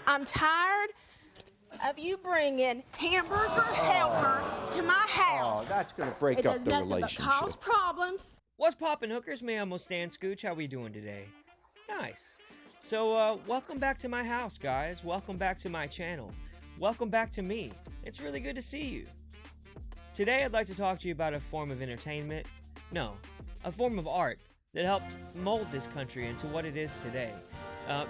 I'm tired of you bringing hamburger helper to my house. Oh, that's going to break up the relationship. But cause problems. What's poppin', hookers? Me, I'm Stan Scooch. How we doing today? Nice. So, welcome back to my house, guys. Welcome back to my channel. Welcome back to me. It's really good to see you. Today, I'd like to talk to you about a form of entertainment. No, a form of art that helped mold this country into what it is today.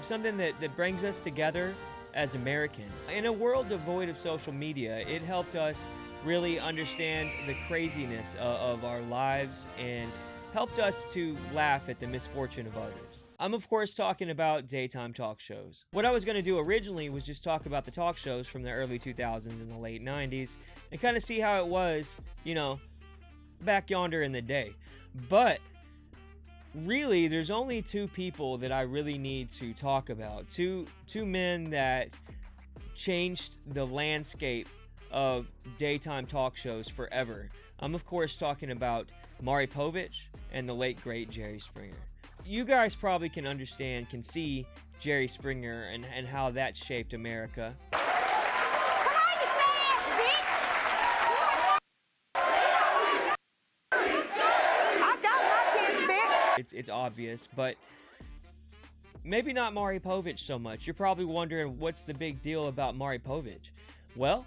Something that brings us together as Americans. In a world devoid of social media, it helped us really understand the craziness of our lives and helped us to laugh at the misfortune of others. I'm of course talking about daytime talk shows. What I was going to do originally was just talk about the talk shows from the early 2000s and the late 90s and kind of see how it was, you know, back yonder in the day. But really, there's only two people that I really need to talk about. Two men that changed the landscape of daytime talk shows forever. I'm of course talking about Maury Povich and the late great Jerry Springer. You guys probably can see Jerry Springer and how that shaped America. Come on, you fast bitch! I got my kids, bitch! It's obvious, but maybe not Maury Povich so much. You're probably wondering what's the big deal about Maury Povich. Well,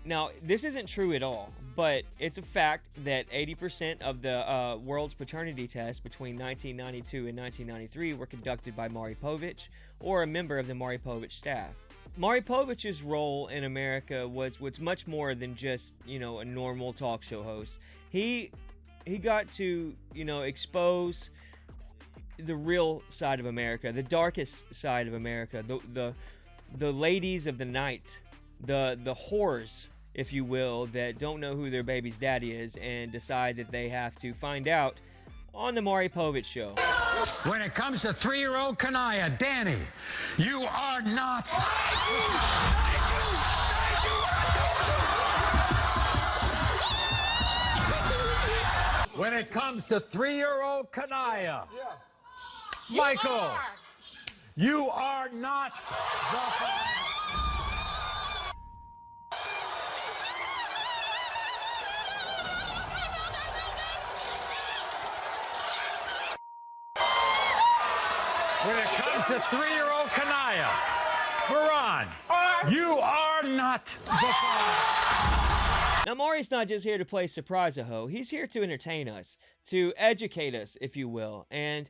now this isn't true at all, but it's a fact that 80% of the world's paternity tests between 1992 and 1993 were conducted by Maury Povich or a member of the Maury Povich staff. Maury Povich's role in America was much more than just, you know, a normal talk show host. He got to, you know, expose the real side of America, the darkest side of America, the ladies of the night, the whores, if you will, that don't know who their baby's daddy is and decide that they have to find out on the Maury Povich show. When it comes to 3-year-old Kanaya, Danny, you are not. When it comes to 3-year-old Kanaya, Michael, you are not the father. When it comes to 3-year-old Kanaya, Veron, you are not the father. Now, Maury's not just here to play surprise-a-ho. He's here to entertain us, to educate us, if you will, and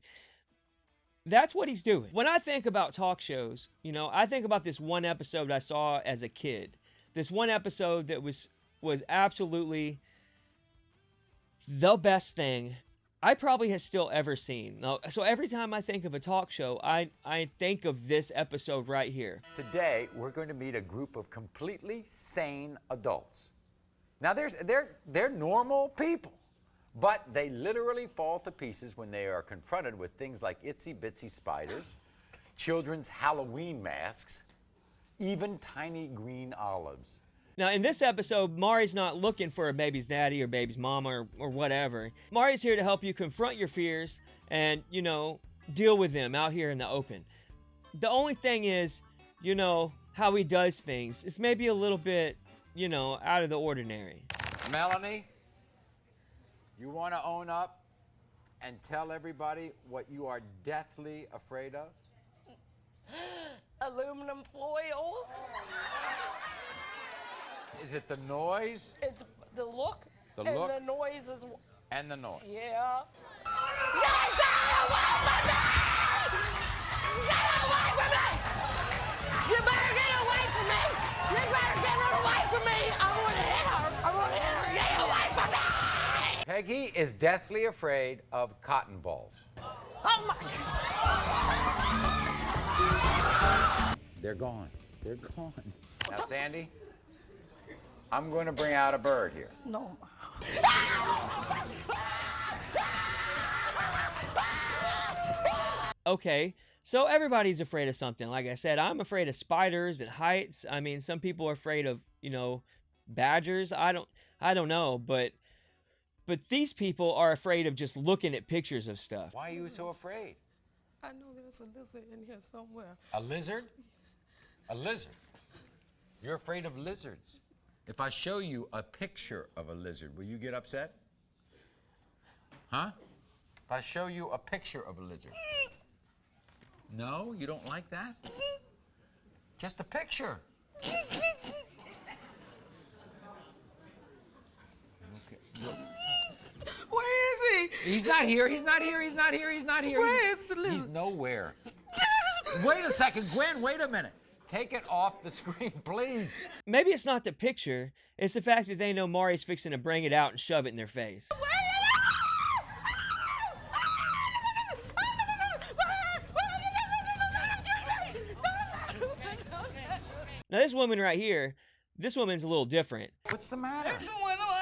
that's what he's doing. When I think about talk shows, you know, I think about this one episode I saw as a kid. This one episode that was absolutely the best thing I probably have still ever seen. Now, so every time I think of a talk show, I think of this episode right here. Today, we're going to meet a group of completely sane adults. Now, they're normal people, but they literally fall to pieces when they are confronted with things like itsy-bitsy spiders, children's Halloween masks, even tiny green olives. Now, in this episode, Maury's not looking for a baby's daddy or baby's mama or whatever. Maury's here to help you confront your fears and, you know, deal with them out here in the open. The only thing is, you know, how he does things is maybe a little bit, you know, out of the ordinary. Melanie, you want to own up and tell everybody what you are deathly afraid of? Aluminum foil. Is it the noise? It's the look. The and look? the noise is. And the noise. Yeah. Get away from me! Get away from me! You better get away from me! You better get away from me! I want to hit her! I want to hit her! Get away from me! Peggy is deathly afraid of cotton balls. Oh my! They're gone. They're gone. Now, Sandy, I'm going to bring out a bird here. No. Okay, so everybody's afraid of something. Like I said, I'm afraid of spiders and heights. I mean, some people are afraid of, you know, badgers. I don't know, but these people are afraid of just looking at pictures of stuff. Why are you so afraid? I know there's a lizard in here somewhere. A lizard? A lizard. You're afraid of lizards. If I show you a picture of a lizard, will you get upset? Huh? If I show you a picture of a lizard. No, you don't like that? Just a picture. Okay. Where is he? He's not here. He's not here. He's not here. He's not here. Where is the lizard? He's nowhere. Wait a second, Gwen. Wait a minute. Take it off the screen, please. Maybe it's not the picture, it's the fact that they know Maury's fixing to bring it out and shove it in their face. Now this woman right here, this woman's a little different. What's the matter? There's no olives.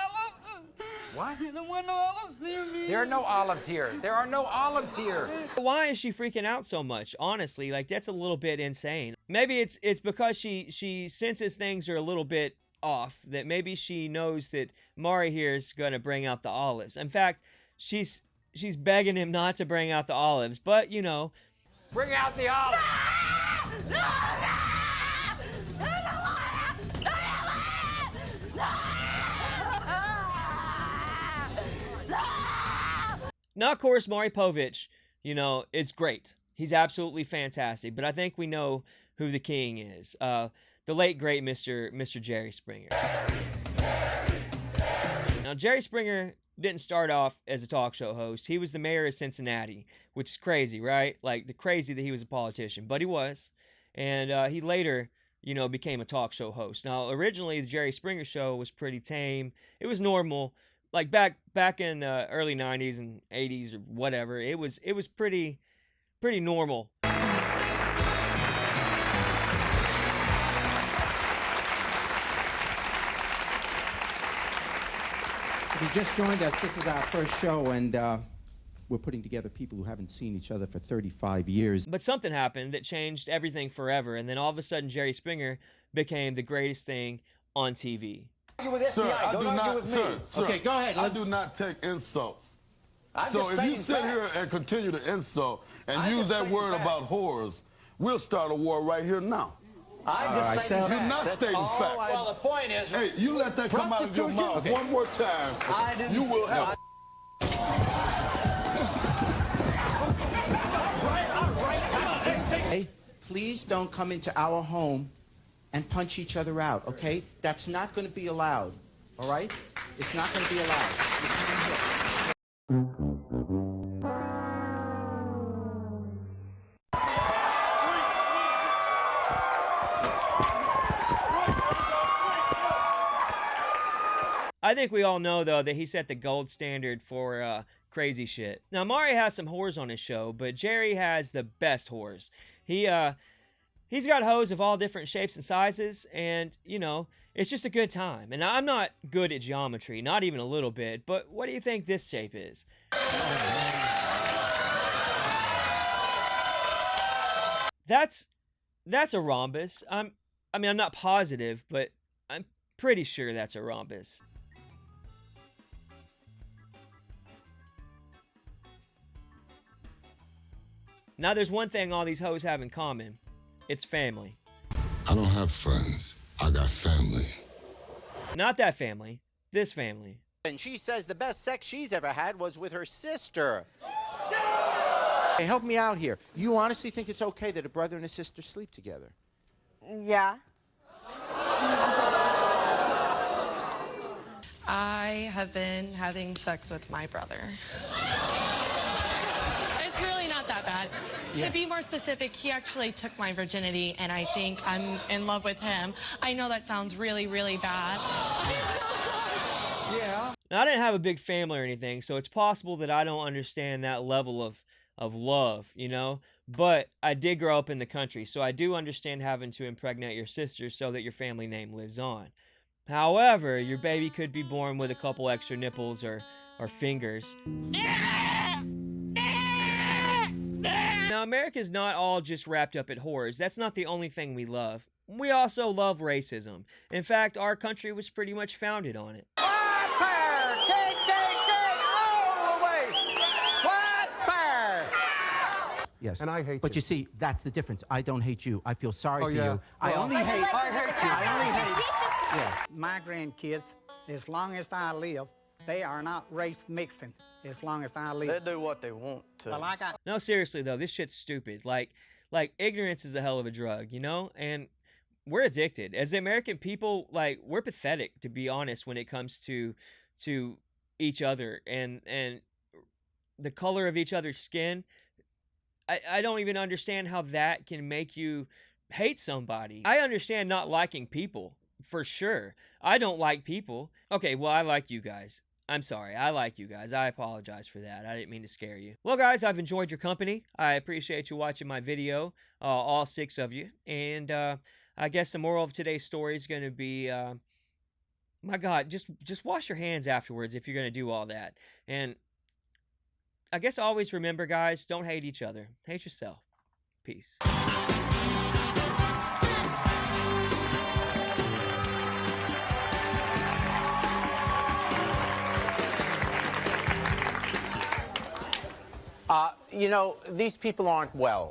What? There's no olives near me. There are no olives here. There are no olives here. Why is she freaking out so much? Honestly, like that's a little bit insane. Maybe it's because she senses things are a little bit off, that maybe she knows that Maury here is gonna bring out the olives. In fact, she's begging him not to bring out the olives, but you know. Bring out the olives. Now, of course, Maury Povich, you know, is great. He's absolutely fantastic. But I think we know who the king is. The late, great Mr. Jerry Springer. Now, Jerry Springer didn't start off as a talk show host. He was the mayor of Cincinnati, which is crazy, right? Like, the crazy that he was a politician. But he was. And he later, you know, became a talk show host. Now, originally, the Jerry Springer show was pretty tame. It was normal. Like back in the early 90s and 80s or whatever, it was pretty normal. If you just joined us, this is our first show, and we're putting together people who haven't seen each other for 35 years. But something happened that changed everything forever, and then all of a sudden Jerry Springer became the greatest thing on TV. Sir, I do not, sir, Okay, go ahead. I do not take insults. So if you sit here and continue to insult and use that word about whores, we'll start a war right here now. I'm just saying You're not stating facts. Well, the point is... Hey, you let that come out of your mouth one more time, you will have... Hey, please don't come into our home and punch each other out, okay? That's not going to be allowed, all right? It's not going to be allowed. I think we all know, though, that he set the gold standard for crazy shit. Now, Maury has some whores on his show, but Jerry has the best whores. He's got hoes of all different shapes and sizes, and, you know, it's just a good time. And I'm not good at geometry, not even a little bit, but what do you think this shape is? That's a rhombus. I'm not positive, but I'm pretty sure that's a rhombus. Now, there's one thing all these hoes have in common. It's family. I don't have friends. I got family. Not that family. This family. And she says the best sex she's ever had was with her sister. Hey, help me out here. You honestly think it's okay that a brother and a sister sleep together? Yeah. I have been having sex with my brother. It's really not that bad. To be more specific, he actually took my virginity, and I think I'm in love with him. I know that sounds really, really bad. I'm so sorry. Yeah. Now, I didn't have a big family or anything, so it's possible that I don't understand that level of love, you know? But I did grow up in the country, so I do understand having to impregnate your sister so that your family name lives on. However, your baby could be born with a couple extra nipples or fingers. Now, America's not all just wrapped up at whores. That's not the only thing we love. We also love racism. In fact, our country was pretty much founded on it. White power! KKK all the way! White power! Yes. And I hate But you. you see, that's the difference. I don't hate you. I feel sorry Oh, for yeah. you. I Well, only I hate. hate you. I only hate. Yeah. My grandkids, as long as I live, they are not race mixing as long as I live. They do what they want to. Well, I got No, seriously though, this shit's stupid. Like ignorance is a hell of a drug, you know? And we're addicted. As the American people, like, we're pathetic, to be honest, when it comes to each other and the color of each other's skin. I don't even understand how that can make you hate somebody. I understand not liking people, for sure. I don't like people. Okay, well, I like you guys. I'm sorry. I like you guys. I apologize for that. I didn't mean to scare you. Well, guys, I've enjoyed your company. I appreciate you watching my video, all 6 of you. And I guess the moral of today's story is going to be, my God, just wash your hands afterwards if you're going to do all that. And I guess always remember, guys, don't hate each other. Hate yourself. Peace. You know, these people aren't well.